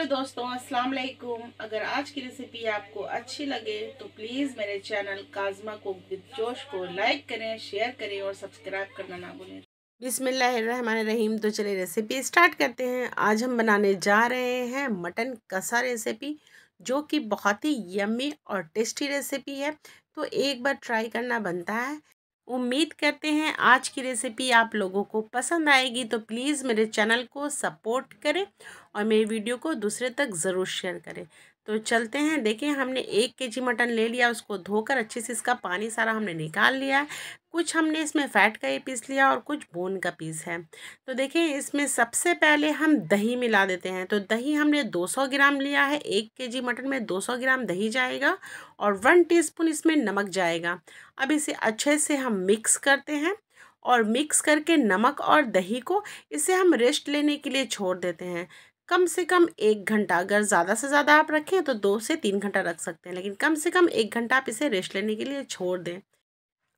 Hello दोस्तों, अस्सलाम वालेकुम। अगर आज की रेसिपी आपको अच्छी लगे तो प्लीज़ मेरे चैनल काज़मा कुक विद जोश को लाइक करें, शेयर करें और सब्सक्राइब करना ना भूलें। बिस्मिल्लाहिर्रहमानिर्रहीम। तो चलिए रेसिपी स्टार्ट करते हैं। आज हम बनाने जा रहे हैं मटन कसा रेसिपी, जो कि बहुत ही यम्मी और टेस्टी रेसिपी है। तो एक बार ट्राई करना बनता है। उम्मीद करते हैं आज की रेसिपी आप लोगों को पसंद आएगी। तो प्लीज़ मेरे चैनल को सपोर्ट करें और मेरी वीडियो को दूसरे तक ज़रूर शेयर करें। तो चलते हैं। देखिए, हमने 1 kg मटन ले लिया, उसको धोकर अच्छे से इसका पानी सारा हमने निकाल लिया है। कुछ हमने इसमें फ़ैट का ही पीस लिया और कुछ बोन का पीस है। तो देखिए, इसमें सबसे पहले हम दही मिला देते हैं। तो दही हमने 200 ग्राम लिया है। 1 kg मटन में 200 ग्राम दही जाएगा और 1 टीस्पून इसमें नमक जाएगा। अब इसे अच्छे से हम मिक्स करते हैं और मिक्स करके नमक और दही को इसे हम रेस्ट लेने के लिए छोड़ देते हैं। कम से कम 1 घंटा, अगर ज़्यादा से ज़्यादा आप रखें तो 2 से 3 घंटा रख सकते हैं, लेकिन कम से कम 1 घंटा आप इसे रेस्ट लेने के लिए छोड़ दें।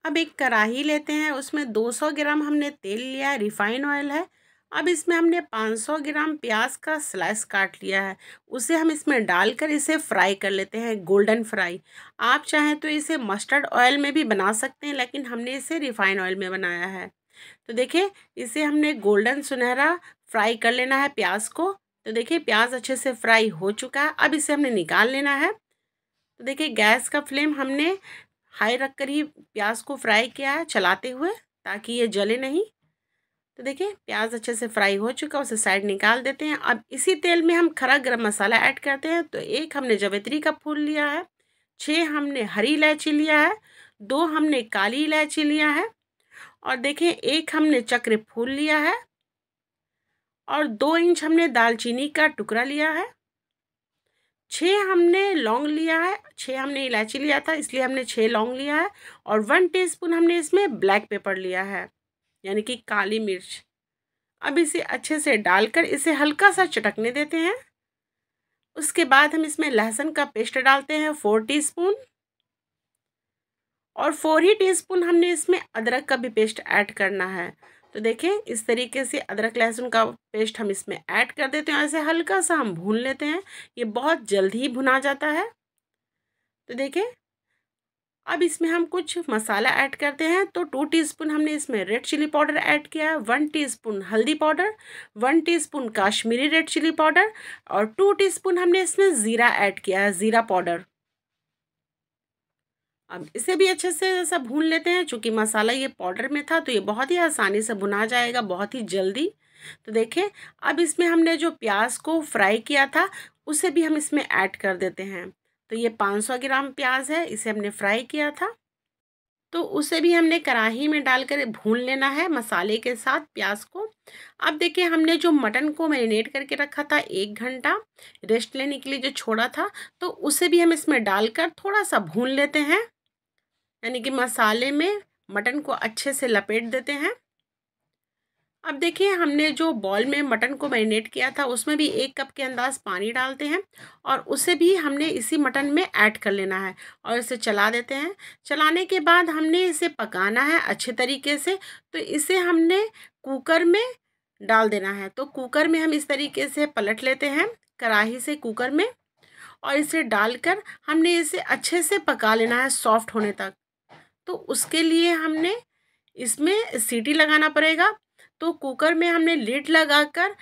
अब एक कढ़ाई लेते हैं, उसमें 200 ग्राम हमने तेल लिया है, रिफाइन ऑयल है। अब इसमें हमने 500 ग्राम प्याज का स्लाइस काट लिया है, उसे हम इसमें डालकर इसे फ्राई कर लेते हैं, गोल्डन फ्राई। आप चाहें तो इसे मस्टर्ड ऑयल में भी बना सकते हैं, लेकिन हमने इसे रिफाइन ऑयल में बनाया है। तो देखिए, इसे हमने गोल्डन सुनहरा फ्राई कर लेना है प्याज को। तो देखिए, प्याज अच्छे से फ्राई हो चुका है। अब इसे हमने निकाल लेना है। तो देखिए, गैस का फ्लेम हमने हाई रखकर ही प्याज को फ्राई किया है, चलाते हुए, ताकि ये जले नहीं। तो देखिए, प्याज अच्छे से फ्राई हो चुका, उसे साइड निकाल देते हैं। अब इसी तेल में हम खड़ा गरम मसाला ऐड करते हैं। तो 1 हमने जावित्री का फूल लिया है, 6 हमने हरी इलायची लिया है, 2 हमने काली इलायची लिया है, और देखिए 1 हमने चक्र फूल लिया है, और 2 इंच हमने दालचीनी का टुकड़ा लिया है, 6 हमने लौंग लिया है, 6 हमने इलायची लिया था इसलिए हमने 6 लौंग लिया है, और 1 टीस्पून हमने इसमें ब्लैक पेपर लिया है, यानी कि काली मिर्च। अब इसे अच्छे से डालकर इसे हल्का सा चटकने देते हैं। उसके बाद हम इसमें लहसुन का पेस्ट डालते हैं 4 टीस्पून, और 4 ही टीस्पून हमने इसमें अदरक का भी पेस्ट ऐड करना है। तो देखिए, इस तरीके से अदरक लहसुन का पेस्ट हम इसमें ऐड कर देते हैं और इसे हल्का सा हम भून लेते हैं। ये बहुत जल्दी ही भुना जाता है। तो देखिए, अब इसमें हम कुछ मसाला ऐड करते हैं। तो 2 टीस्पून हमने इसमें रेड चिली पाउडर ऐड किया है, 1 टीस्पून हल्दी powder, 1 teaspoon Kashmiri red chili powder, और 2 टीस्पून हमने इसमें ज़ीरा ऐड किया है, ज़ीरा पाउडर। अब इसे भी अच्छे से ऐसा भून लेते हैं। चूँकि मसाला ये पाउडर में था तो ये बहुत ही आसानी से भुना जाएगा, बहुत ही जल्दी। तो देखिए, अब इसमें हमने जो प्याज को फ्राई किया था उसे भी हम इसमें ऐड कर देते हैं। तो ये 500 ग्राम प्याज है, इसे हमने फ्राई किया था। तो उसे भी हमने कढ़ाई में डालकर भून लेना है मसाले के साथ प्याज को। अब देखिए, हमने जो मटन को मैरिनेट करके रखा था 1 घंटा रेस्ट लेने के लिए जो छोड़ा था, तो उसे भी हम इसमें डालकर थोड़ा सा भून लेते हैं, यानी कि मसाले में मटन को अच्छे से लपेट देते हैं। अब देखिए, हमने जो बॉल में मटन को मैरिनेट किया था उसमें भी 1 कप के अंदाज़ पानी डालते हैं, और उसे भी हमने इसी मटन में ऐड कर लेना है और इसे चला देते हैं। चलाने के बाद हमने इसे पकाना है अच्छे तरीके से। तो इसे हमने कुकर में डाल देना है। तो कुकर में हम इस तरीके से पलट लेते हैं, कढ़ाई से कुकर में, और इसे डालकर हमने इसे अच्छे से पका लेना है सॉफ्ट होने तक। तो उसके लिए हमने इसमें सीटी लगाना पड़ेगा। तो कुकर में हमने लिड लगाकर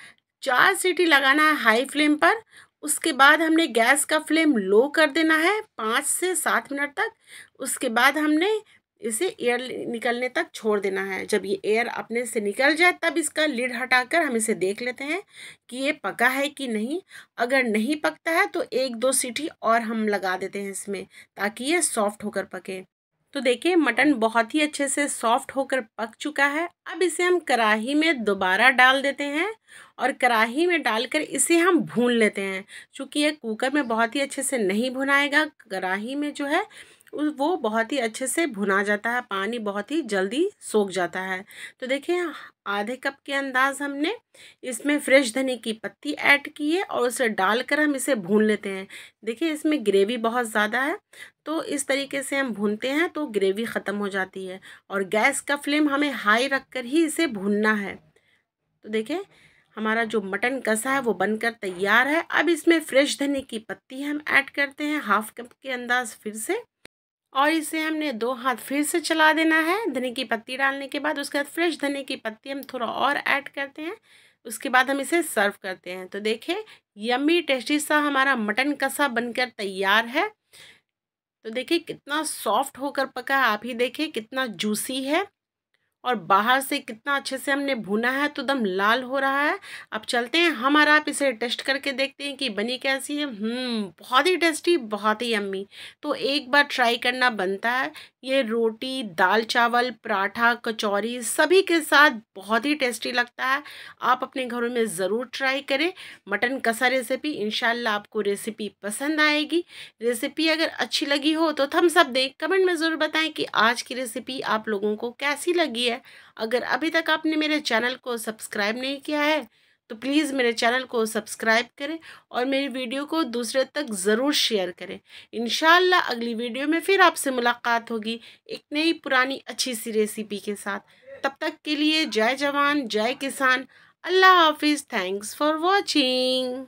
4 सीटी लगाना है हाई फ्लेम पर। उसके बाद हमने गैस का फ्लेम लो कर देना है 5 से 7 मिनट तक। उसके बाद हमने इसे एयर निकलने तक छोड़ देना है। जब ये एयर अपने से निकल जाए तब इसका लिड हटाकर हम इसे देख लेते हैं कि ये पका है कि नहीं। अगर नहीं पकता है तो 1-2 सीटी और हम लगा देते हैं इसमें, ताकि ये सॉफ्ट होकर पके। तो देखिए, मटन बहुत ही अच्छे से सॉफ्ट होकर पक चुका है। अब इसे हम कढ़ाई में दोबारा डाल देते हैं, और कढ़ाई में डालकर इसे हम भून लेते हैं। चूँकि ये कुकर में बहुत ही अच्छे से नहीं भुनाएगा, कढ़ाई में जो है वो बहुत ही अच्छे से भुना जाता है, पानी बहुत ही जल्दी सोख जाता है। तो देखिए, आधे कप के अंदाज़ हमने इसमें फ्रेश धनिया की पत्ती ऐड की है, और उसे डालकर हम इसे भून लेते हैं। देखिए, इसमें ग्रेवी बहुत ज़्यादा है, तो इस तरीके से हम भूनते हैं तो ग्रेवी ख़त्म हो जाती है, और गैस का फ्लेम हमें हाई रखकर ही इसे भूनना है। तो देखिए, हमारा जो मटन कसा है वो बनकर तैयार है। अब इसमें फ्रेश धनिया की पत्ती हम ऐड करते हैं 1/2 कप के अंदाज फिर से, और इसे हमने 2 हाथ फिर से चला देना है। धनिया की पत्ती डालने के बाद उसके बाद फ्रेश धनिया की पत्ती हम थोड़ा और ऐड करते हैं। उसके बाद हम इसे सर्व करते हैं। तो देखिए यम्मी टेस्टी सा हमारा मटन कसा बनकर तैयार है। तो देखिए कितना सॉफ्ट होकर पका है, आप ही देखिए कितना जूसी है, और बाहर से कितना अच्छे से हमने भुना है तो एकदम लाल हो रहा है। अब चलते हैं हम और आप इसे टेस्ट करके देखते हैं कि बनी कैसी है। बहुत ही टेस्टी, बहुत ही यम्मी। तो एक बार ट्राई करना बनता है। ये रोटी, दाल चावल, पराठा, कचौरी सभी के साथ बहुत ही टेस्टी लगता है। आप अपने घरों में ज़रूर ट्राई करें मटन कसा रेसिपी। इंशाल्लाह आपको रेसिपी पसंद आएगी। रेसिपी अगर अच्छी लगी हो तो थम्स अप दें, कमेंट में ज़रूर बताएं कि आज की रेसिपी आप लोगों को कैसी लगी है। अगर अभी तक आपने मेरे चैनल को सब्सक्राइब नहीं किया है तो प्लीज़ मेरे चैनल को सब्सक्राइब करें और मेरी वीडियो को दूसरे तक ज़रूर शेयर करें। इंशाल्लाह अगली वीडियो में फिर आपसे मुलाकात होगी एक नई पुरानी अच्छी सी रेसिपी के साथ। तब तक के लिए जय जवान जय किसान, अल्लाह हाफिज़, थैंक्स फॉर वॉचिंग।